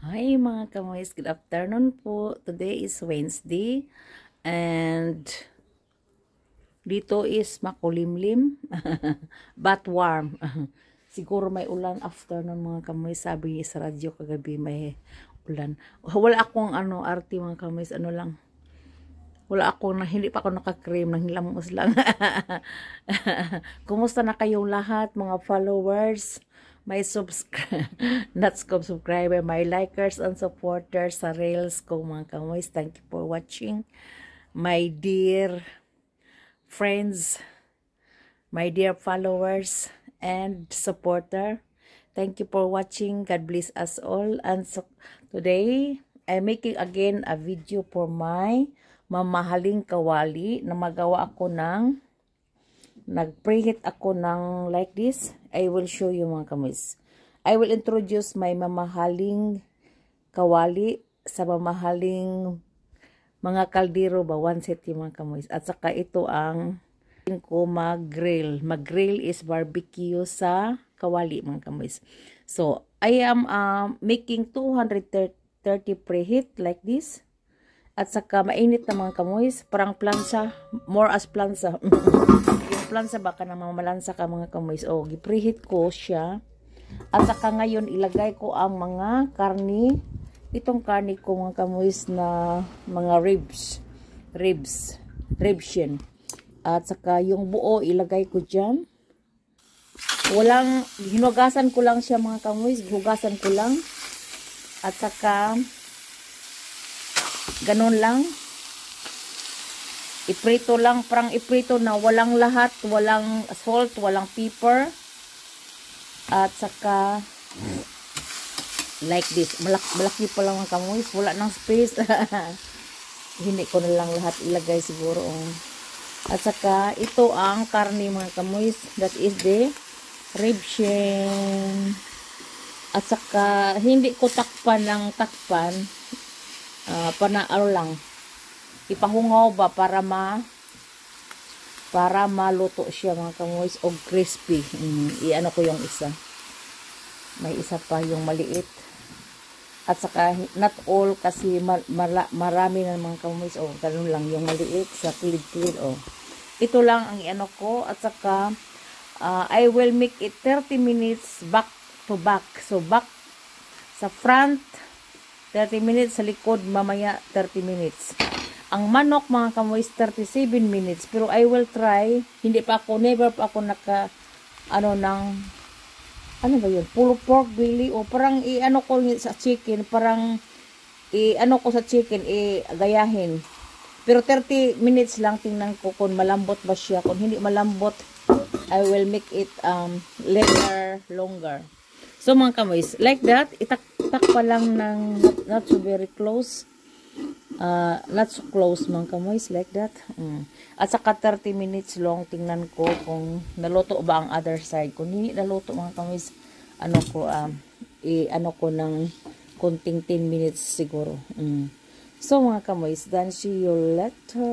Hi mga kamoys, good afternoon po. Today is Wednesday and dito is makulimlim but warm. Siguro may ulan afternoon mga kamoys. Sabi sa radyo kagabi may ulan. Wala akong arti mga kamoys, lang. Wala akong, hindi pa ako naka-cream, nanghilamos lang. Kumusta na kayong lahat, mga followers, my subscriber, my likers and supporters sa Reels ko, mga kamoys. Thank you for watching. My dear friends, my dear followers and supporter, thank you for watching. God bless us all. And so, today, I'm making again a video for my mamahaling kawali na magawa ako ng nag-preheat ako ng like this. I will show you mga kamoys. I will introduce my mamahaling kawali sa mamahaling mga kaldero ba, one set yung mga kamoys. At saka ito ang ko mag-grill. Mag-grill is barbecue sa kawali mga kamoys. So, I am making 230 preheat like this. At saka mainit na mga kamoys, parang plansa, more as plansa. Yung plansa baka na mamalansa ka mga kamoys. O, gipreheat ko siya. At saka ngayon ilagay ko ang mga karni. Itong karni ko mga kamoys na mga ribs yan. At saka yung buo ilagay ko dyan. Hinugasan ko lang siya mga kamoys. Hugasan ko lang. At saka ganun lang. Iprito lang, parang iprito na walang lahat, walang salt, walang pepper. At saka like this. Malaki pa lang ang kamoys, wala nang space. Hindi ko na lang lahat ilagay siguro. At saka ito ang karne mga kamoys, that is the ribshin. At saka hindi ko takpan ng takpan. Lang ipahungaw ba para maluto siya mga kamoys o crispy. Iano ko yung isa, may isa pa yung maliit. At saka not all kasi marami na mga kamoys. Ganun lang yung maliit sa kilid-kilid. Ito lang ang iano ko. At saka I will make it 30 minutes back to back. So back sa front 30 minutes, sa likod mamaya 30 minutes. Ang manok mga kamoys 37 minutes. Pero I will try, never pa ako ano ba yun, pulled pork belly o parang ko sa chicken, gayahin. Pero 30 minutes lang, tingnan ko kung malambot ba siya. Kung hindi malambot, I will make it later longer. So mga kamoys, like that, itak pa lang ng not so very close. Not so close mga kamoys, like that. At saka 30 minutes long, tingnan ko kung naluto ba ang other side. Kung hindi naluto mga kamoys, ko ng konting 10 minutes siguro. So mga kamoys, then see you later.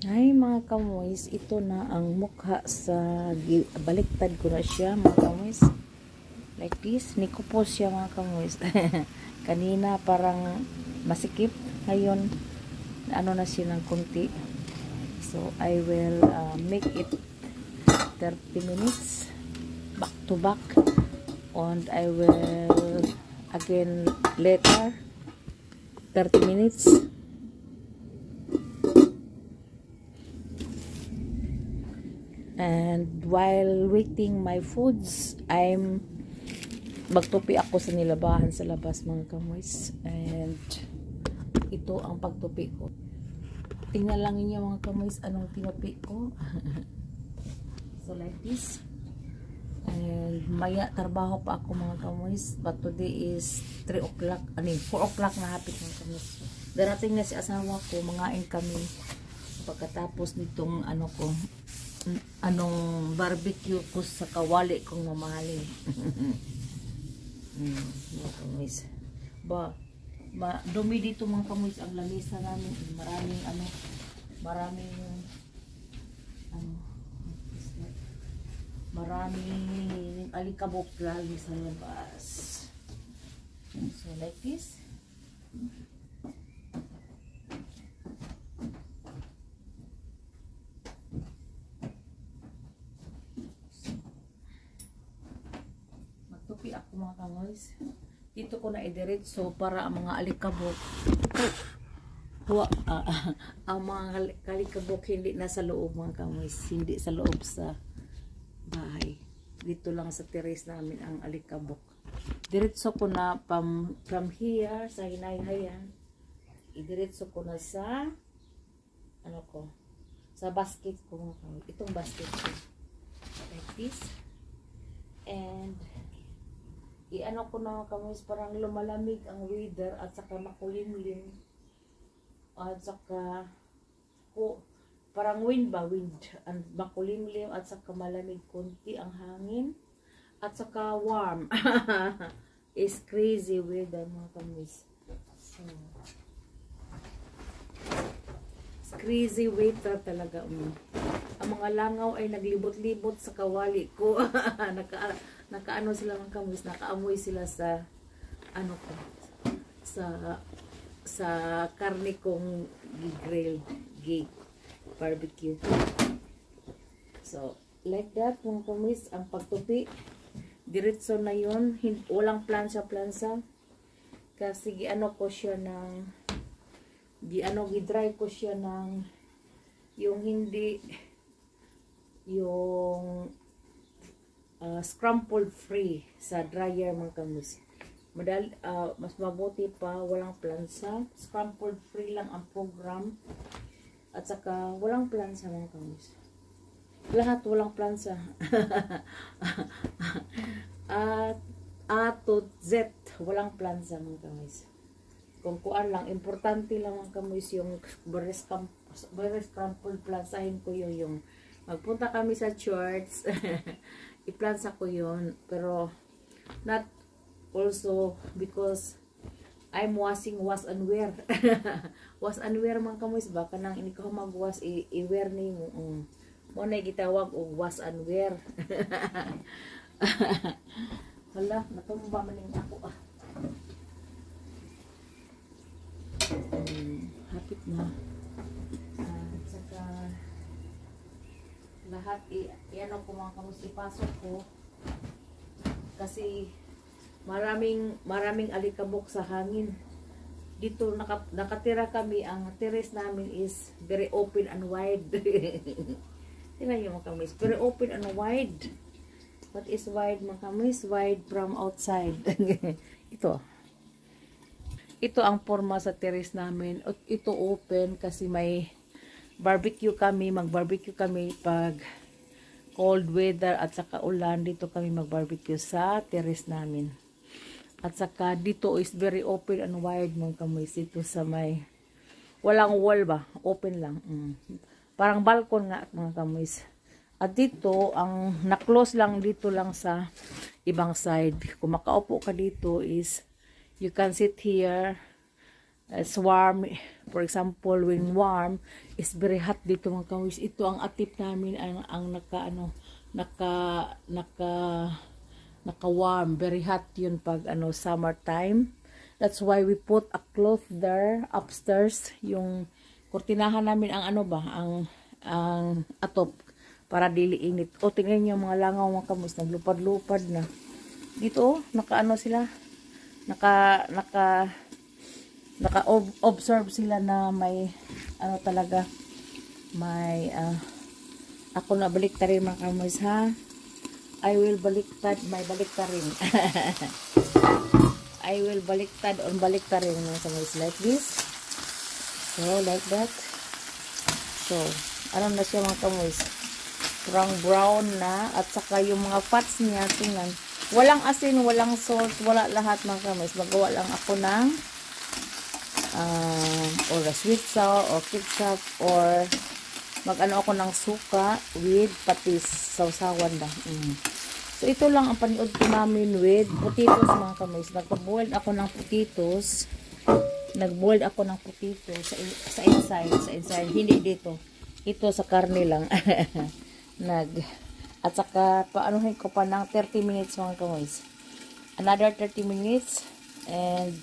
Ay mga kamoys, ito na ang mukha sa baliktad ko na siya mga kamoys. Like this, nikupos siya mga kamoys. Kanina parang masikip, ngayon na siya ng kunti. So I will make it 30 minutes back to back, and I will again later 30 minutes. And while waiting my foods, magtupi ako sa nilabahan sa labas mga kamoys. And ito ang pagtupi ko. Tingnan lang niyo mga kamoys anong tinupi ko. So like this. And maya trabaho pa ako mga kamoys. But today is 3 o'clock. 4 o'clock na hapit mga kamoys. Darating na si asawa ko. Mangain kami. Pagkatapos nitong barbecue ko sa kawali kong mamahalin. Mga kamoys. Dumi dito mga kamoys ang lamesa namin. Maraming maraming alikabok lagi sa labas. So like this. Magtupi ako mga kangoys. Dito ko na idiretso para ang mga alikabok ang mga alikabok hindi na sa loob mga kangoys, hindi sa loob sa bahay. Dito lang sa terrace namin ang alikabok. Diretso ko na from here sa hinayhayan. Idiretso ko na sa ano ko, sa basket ko mga kangoys. Itong basket ko. Like this. And i-ano ko na kangoys, parang lumalamig ang weather at saka makulimlim. At saka parang wind, and makulimlim at saka malamig konti ang hangin at saka warm. Is crazy weather mga kamis. So it's crazy weather talaga. Ang mga langaw ay naglibot-libot sa kawali ko. Nakaano sila mga kamis, nakaamoy sila sa ano ko, sa karne kong grilled barbecue. So, like that mga kamis, ang pagtupi, diretso na yun, walang plansa-plansa. Kasi giano ko siya ng, gidry ko siya ng, yung hindi, yung scrambled free sa dryer mga kamis. Mas mabuti pa, walang plansa. Scrambled free lang ang program. At saka, walang plansa mga kamis. Lahat walang plansa. A to Z, walang plansa mga kamis. Kung kuan lang, importante lang mga kamis yung very scrambled plansahin ko yung magpunta kami sa church. I-plansa ko yun. Pero, not also because I'm wash and wear. Wash and wear man kamoys ba kanang ini ko magwas i-wear ni mo. Mo na gitawag og wash and wear. Hala, natumba man ning ako hapit na. Saka lahat i-ano ko mga kamoys ipasok ko kasi maraming alikabok sa hangin. Dito nakatira kami, ang terrace namin is very open and wide. Tingnan niyo mga kamis, very open and wide. What is wide mga kamis? Wide from outside. Ito ang forma sa terrace namin. Ito open kasi may barbecue kami, mag-barbecue kami pag cold weather at saka ulan. Dito kami mag-barbecue sa terrace namin. At saka dito is very open and wide mga kamoys. Dito sa may walang wall ba? Open lang. Parang balcon nga mga kamoys. At dito, ang na-close lang dito lang sa ibang side. Kung makaupo ka dito is you can sit here. It's warm. For example, when warm, is very hot dito mga kamoys. Ito ang atip namin ang naka-warm, very hot yun pag summertime. That's why we put a cloth there upstairs. Yung kurtinahan namin ang ang atop para dili init. O tingnan niyo mga langaw mga kamus, naglupad-lupad na. Dito sila. Naka-observe sila na may talaga may ako na baliktarin mga kamus ha. I will baliktad, may baliktarin. I will baliktad on baliktarin mga kamoys like this. So, like that. So, ano na siya mga kamoys? Brown na. At saka yung mga fats niya, tingnan. Walang asin, walang salt, wala lahat mga kamoys. Magawa lang ako ng or a sweet sour or ketchup or mag-ano ako ng suka with patis. Sausawan ba? So, ito lang ang paniod ko namin with potatoes mga kamoys. Nagpa-boiled ako ng potatoes. Nag-boiled ako ng potatoes sa inside. Sa inside. Hindi dito. Ito sa karne lang. At saka, paanuhin ko pa ng 30 minutes mga kamoys. Another 30 minutes. And,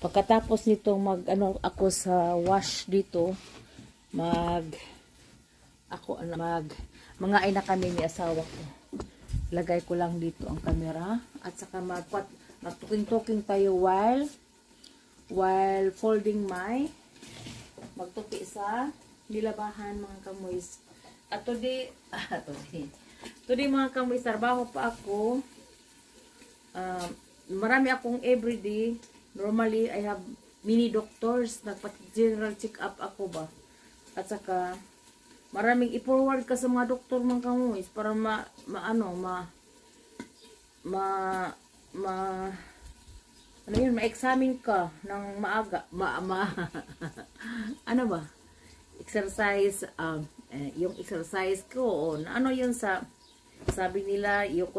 pagkatapos nito, ako sa wash dito, mga ina kami ni asawa ko. Lagay ko lang dito ang camera. At saka, magtuking-tuking tayo while folding magtupi sa nilabahan mga kamoys. At today mga kamoys, trabaho pa ako. Marami akong everyday. Normally, I have mini doctors. Nagpa-general check-up ako ba. At saka, maraming i-forward ka sa mga doktor mga kamoys para ma-examine ka ng maaga. Ano ba? Exercise, yung exercise ko, o ano yun sabi nila, yung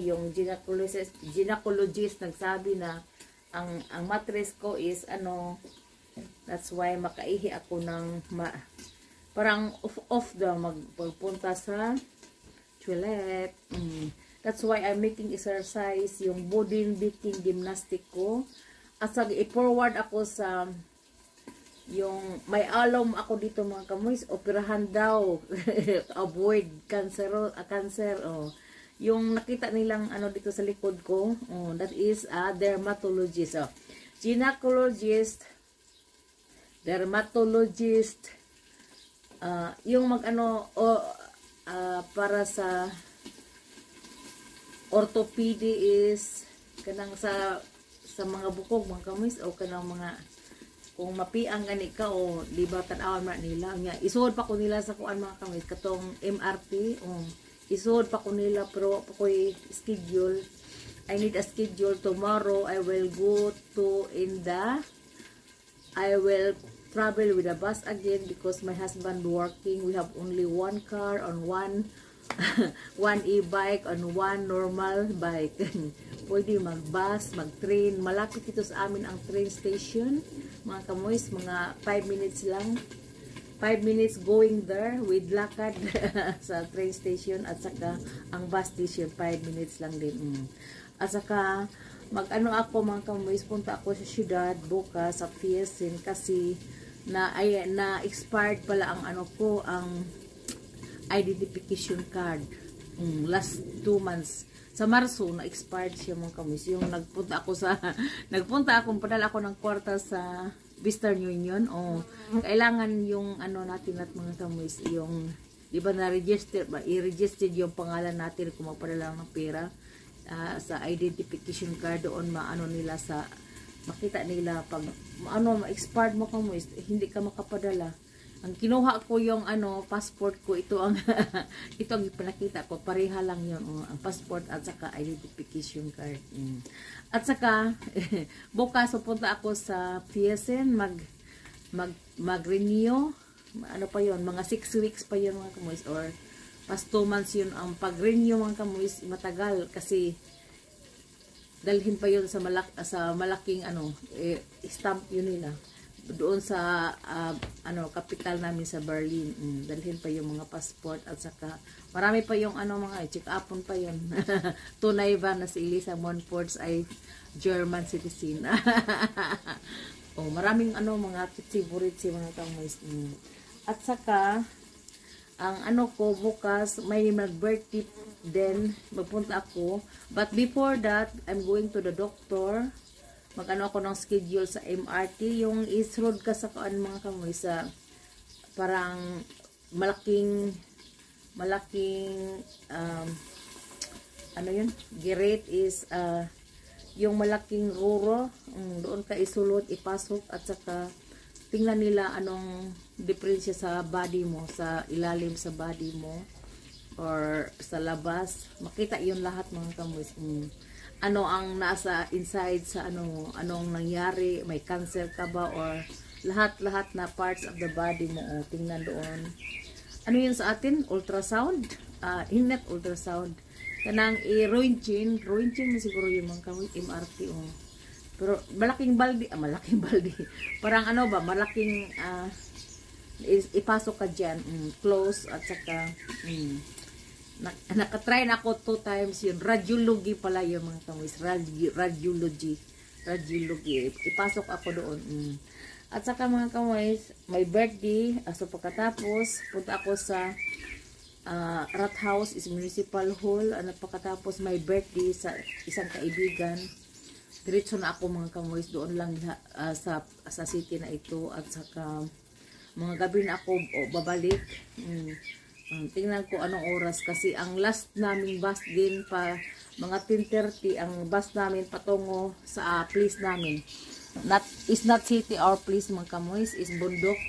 yung gynecologist nagsabi na, ang mattress ko is, that's why makaihi ako ng, parang off magpunta sa toilet. That's why I'm making exercise, yung body beating gymnastic ko. At i-forward ako sa yung may alam ako dito mga kamoys, operahan daw avoid cancer. Yung nakita nilang dito sa likod ko, that is a dermatologist. Gynecologist, dermatologist, yung para sa orthopedist, kanang sa mga bukog mga kamoys, o kanang mga kung mapiang gani ka o diba tanawan man nila nga isuod pa ko nila sa kuan mga kamoys katong MRT isuod pa ko nila pero ako'y schedule. I need a schedule. Tomorrow I will go to I will travel with a bus again because my husband working. We have only one car on one e-bike on one normal bike. Pwede mag-bus, mag-train. Malapit ito sa amin ang train station. Mga kamoys, mga 5 minutes lang. 5 minutes going there with lakad sa train station. At saka ang bus station, 5 minutes lang din. At saka, ako mga kamoys, punta ako sa syudad bukas sa PSN kasi na-expired pala ang ang identification card. Last 2 months. Sa Marso, na-expired siya mga kamoys. Yung nagpunta ako, padala ako ng kwarta sa Western Union. Kailangan yung natin at mga kamoys, yung, di ba i-register yung pangalan natin kung magpadala ng pera sa identification card doon, nila makita nila pag ma-expired mo kamoys, hindi ka makapadala. Ang kinuha ko yung passport ko, ito ang ipinakita ko, pareha lang yun, ang passport at saka identification card. At saka bukas pupunta ako sa PSN mag-renew, pa yun, mga 6 weeks pa yun mga kamoys, or past 2 months yun ang pag-renew mga kamoys. Matagal kasi dalhin pa yun sa malaking stamp yun nila doon sa capital namin sa Berlin. Dalhin pa yung mga passport at saka marami pa yung mga check-upon pa yun. Tunay ba na si Elisa Monforts ay German citizen? Maraming mga favorite si mga kamoys. At saka ang ko bukas may mag-birthday then magpunta ako, but before that I'm going to the doctor. Ako ng schedule sa MRT, yung isroad ka sa mga kamoy sa parang malaking gate is yung malaking ruro, doon ka isulot, ipasok at saka tingnan nila anong diferensya sa body mo, sa ilalim sa body mo or sa labas, makita yun lahat mga kamoy. Ang nasa inside sa anong nangyari, may cancer ka ba or lahat na parts of the body mo, tingnan doon. Yun sa atin? Ultrasound? Hindi ultrasound. Kanang i-roentgen mo siguro yung mga kamoy, MRT. Pero malaking baldi, parang malaking ipasok ka dyan, close, at saka, nakatry na ako 2 times yun, radiology pala yung mga kamoys, radiology, ipasok ako doon, At saka mga kamoys, my birthday, so pagkatapos, punta ako sa Rat House is Municipal Hall, pagkatapos my birthday sa isang kaibigan, diretso na ako mga kamoys, doon lang sa city na ito, at saka mga gabi na ako babalik. Tingnan ko anong oras, kasi ang last naming bus din pa mga 10:30 ang bus namin patungo sa place namin. It's not city or place mga kamoys, is bundok.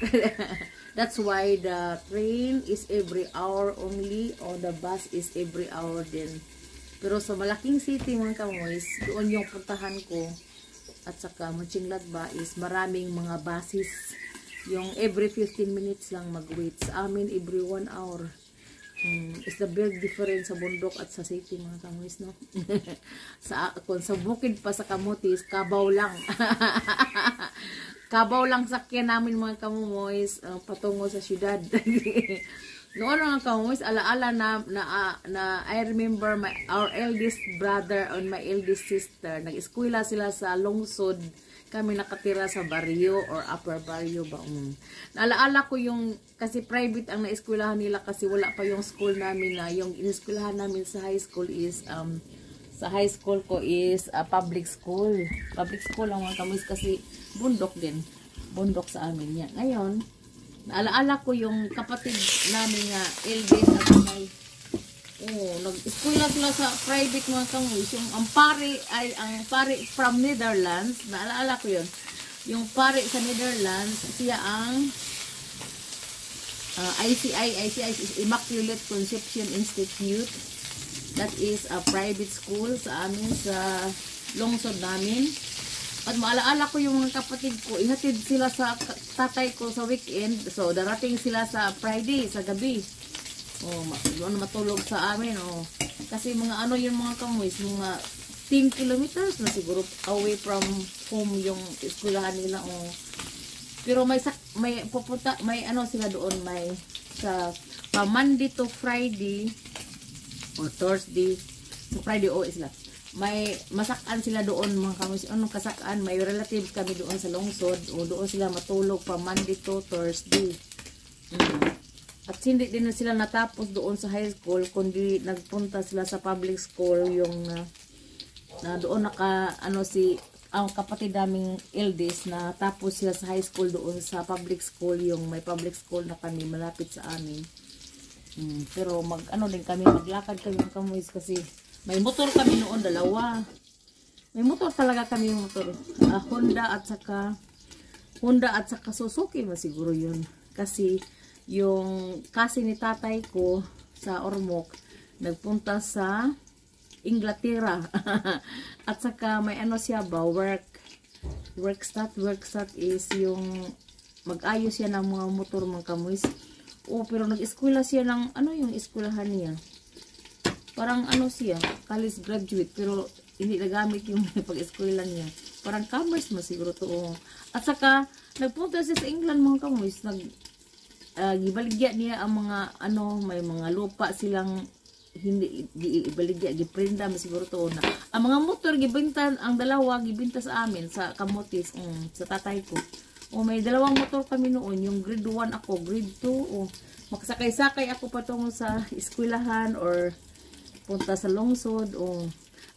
That's why the train is every hour only, or the bus is every hour din. Pero sa malaking city mga kamoys, doon yung puntahan ko. At saka Mönchengladbach is maraming mga buses. Yung every 15 minutes lang mag-wait. Sa amin every 1 hour. Is the big difference sa bundok at sa city mga kamoys, no? Kung sa bukid pa sa Kamutis, kabaw lang. Kabaw lang sakyan namin mga kamoys, patungo sa syudad. Noon mga kamoys, alaala na I remember our eldest brother and my eldest sister, nag-eskwela sila sa lungsod, kami nakatira sa barrio or upper barrio ba. Naalaala ko yung, kasi private ang naeskwelahan nila, kasi wala pa yung school namin na, yung ineskwelahan namin sa high school is, sa high school ko is public school. Public school ang mga kamoys, kasi bundok din. Bundok sa amin yan. Ngayon, naalaala ko yung kapatid namin nga, eldest at may, nag-eskwela sila sa private mga kamoys. Yung ang pare from Netherlands, naalaala ko yun. Yung pare sa Netherlands, siya ang ICI is Immaculate Conception Institute. That is a private school sa amin, sa lungsod namin. At maalaala ko yung mga kapatid ko, ihatid sila sa tatay ko sa weekend. So, darating sila sa Friday, sa gabi. Doon matulog sa amin. Kasi mga yung mga kamoys, mga 10 kilometers na siguro away from home yung eskwelahan nila. Pero may pupunta, may sila doon, may pa Monday to Friday or Thursday to Friday sila. May masakan sila doon mga kamoys. Anong kasakan? May relatives kami doon sa lungsod, o doon sila matulog pa Monday to Thursday. At hindi din sila natapos doon sa high school, kundi nagpunta sila sa public school, yung na doon ang kapatid naming eldest na tapos sila sa high school doon sa public school, yung may public school na kami malapit sa amin. Pero din kami, maglakad kami ng kamoys, kasi may motor kami noon, dalawa. May motor talaga kami, yung motor. Honda at saka Suzuki siguro yun. Kasi yung kasi ni tatay ko sa Ormoc, nagpunta sa Inglaterra. At saka may siya ba, workstat is yung mag-ayos siya ng mga motor mga kamoys. Pero nag-eskwela siya ng, yung eskwelahan niya. Parang siya, college graduate, pero hindi nagamit yung pag-eskwela niya. Parang commerce siguro to. At saka, nagpunta siya sa England mga kamoys, gibaligya niya ang mga may mga lupa silang hindi gibaligya, giprinda siguro to na. Ang mga motor gibinta, ang dalawa gibinta sa amin sa Kamutis, sa tatay ko. May dalawang motor kami noon, yung grade 1 ako, grade 2, makasakay-sakay ako patungo sa eskwelahan or punta sa lungsod.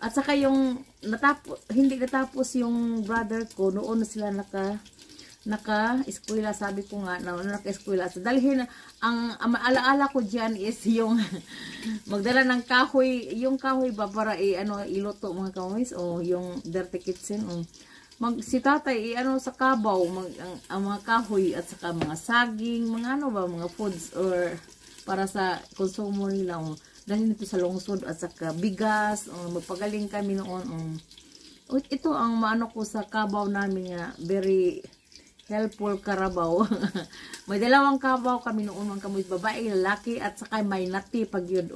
At saka yung hindi natapos yung brother ko, noon na sila naka-eskwela, sabi ko nga, naka-eskwela. So, dalhin, ang alaala ko dyan is yung magdala ng kahoy, yung kahoy ba para iluto mga kamoys, yung dirty kitchen, si tatay, sa kabaw, ang mga kahoy, at saka mga saging, mga mga foods, or para sa konsumo nila, dahil nito sa lungsod, at saka bigas, magpagaling kami noon. Ito ang maano ko sa kabaw namin nga, very helpful karabaw. May dalawang kabaw kami noon mga kamoys, babae, lalaki, at saka may nati pag yun.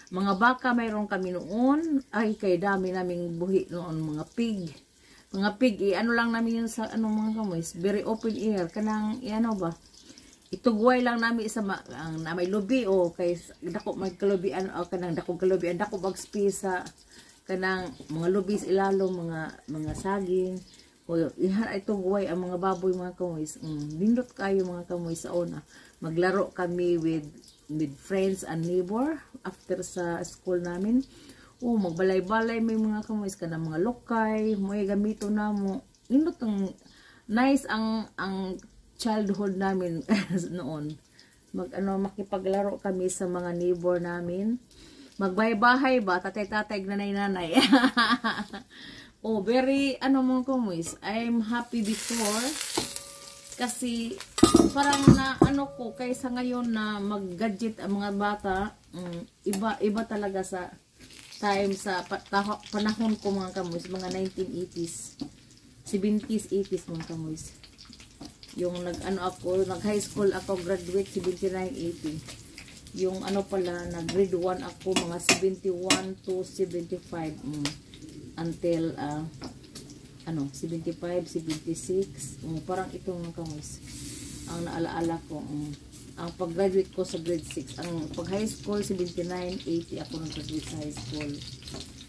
Mga baka mayroon kami noon, kay dami naming buhi noon, mga pig. Mga pig, lang namin yun sa mga kamoys, very open air, kanang, Itugway lang nami sa ang na may lubi o kay dako magkalubian o kanang dako kalubian dako bagspisa kanang mga lubis ilalo mga saging o ihan ay tugway ang mga baboy mga kamoys. Nindot kayo mga kamoys sa una. Maglaro kami with friends and neighbor after sa school namin. O magbalay-balay may mga kamoys kanang mga lokay, may gamito namo. Nindot ang nice ang childhood namin noon. Makipaglaro kami sa mga neighbor namin. Magbahay-bahay ba, tatay-tatay, nanay-nanay. Oh, very, mga kumis, I'm happy before. Kasi, parang ko, kaysa ngayon na mag-gadget ang mga bata, iba talaga sa time, sa panahon ko mga kamuis, mga 1980s, 70s, 80s mga kamuis. Yung nag-high school ako, graduate 79-80. Yung nag-grade 1 ako, mga 71 to 75. Until, 75, 76. Parang itong mga kamus. Ang naalaala ko. Ang pag-graduate ko sa grade 6. Ang pag-high school, 79-80 ako nag-graduate sa high school.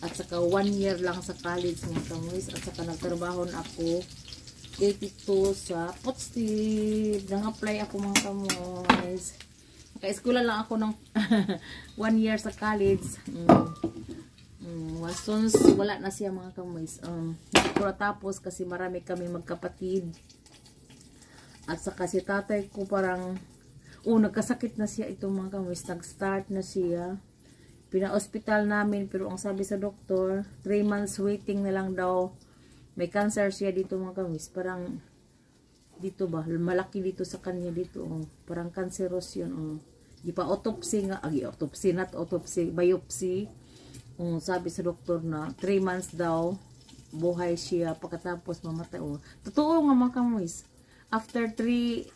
At saka 1 year lang sa college mga kamus. At saka nagtrabaho na ako 82 sa Potstib. Nang-apply ako mga kamoys. Naka-eskwela lang ako ng 1 year sa college. Wasons, wala na siya mga kamoys. Hindi ko natapos kasi marami kami magkapatid. At saka si tatay ko parang, nagkasakit na siya itong mga kamoys. Nag-start na siya. Pina-hospital namin pero ang sabi sa doktor, 3 months waiting na lang daw. May cancer siya dito mga kamis. Parang dito ba? Malaki dito sa kanya dito. Parang cancerous yun. Di pa autopsy nga. Autopsy, not autopsy. Biopsy. Sabi sa doktor na 3 months daw. Buhay siya. Pagkatapos mamatay. Totoo nga mga kamis. After 3,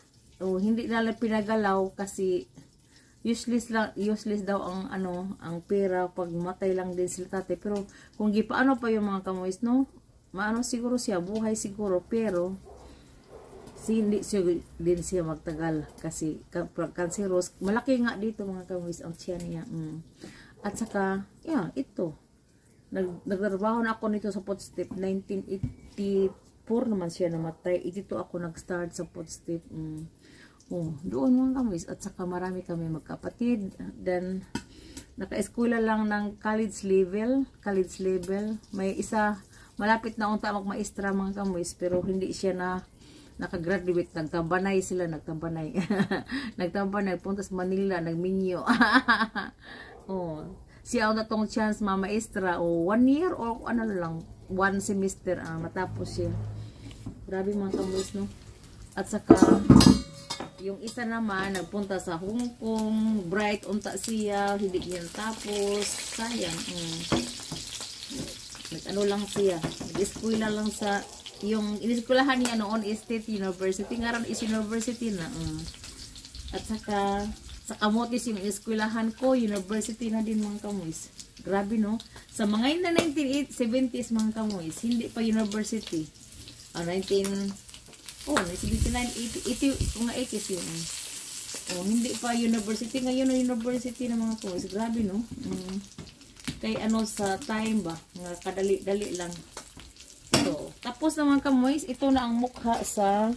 hindi nalang pinagalaw kasi useless daw ang pera pag matay lang din sila tatay. Pero kung gipaano pa yung mga kamis, no? Siguro siya, buhay siguro, pero hindi din siya magtagal kasi cancerous. Malaki nga dito mga kamis ang tiyan niya. At saka, ito. Nagtrabaho na ako nito sa Potstib. 1984 naman siya namatay. Ito ako nag-start sa Potstib. Doon mga kamis. At saka marami kami magkapatid. Then, naka-eskwela lang ng college level. May isa, malapit na unta magmaestra mga kamoys, pero hindi siya nakagraduate. Nagtambanay sila, nagtambanay. Punta sa Manila, nagminyo. Siya ang natong chance mamaestra, 1 year o lang, 1 semester matapos siya. Grabe mga kamoys, no? At saka, yung isa naman, nagpunta sa Hong Kong, bright unta siya, hindi niya tapos, sayang. Lang siya. Nag-eskwela lang sa yung iniskwelahan niya noon is State University. Ngayon is university na. At saka sa Camotes yung iniskwelahan ko, university na din mga kamoys. Grabe no? Sa mga yun na 1970s mga kamoys, hindi pa university. 1979, 80, mga 80s yun. Hindi pa university. Ngayon na university na mga kamoys. Grabe no? Kay sa time ba, nga kadali-dali lang. So, tapos naman kamoys, ito na ang mukha sa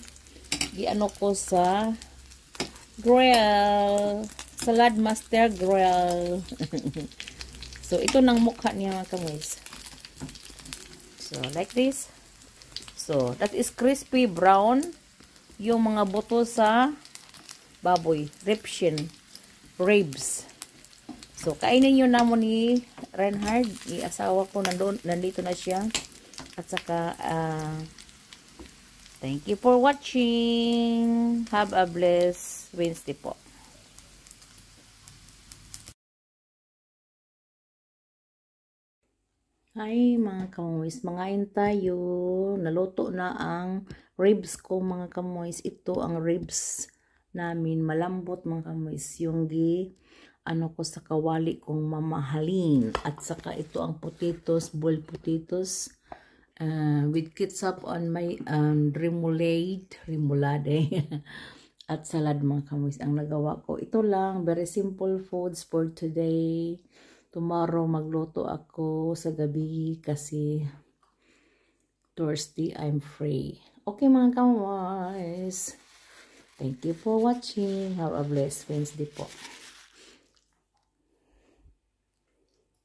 ko sa grill, Salad Master Grill. So, ito nang mukha niya mga kamoys. So, like this. So, that is crispy brown yung mga buto sa baboy, ribs. So, kainin nyo na mo ni Reinhard. Asawa ko nandito na siya. At saka, thank you for watching. Have a blessed Wednesday po. Hi mga kamoys, mangain tayo. Naluto na ang ribs ko mga kamoys. Ito ang ribs namin. Malambot mga kamoys. Yung ko sa kawali kong mamahalin. At saka ito ang potatoes, boiled potatoes. With ketchup on my remoulade. at salad mga kamoys ang nagawa ko. Ito lang, very simple foods for today. Tomorrow magluto ako sa gabi kasi Thursday I'm free. Okay mga kamoys. Thank you for watching. Have a blessed Wednesday po.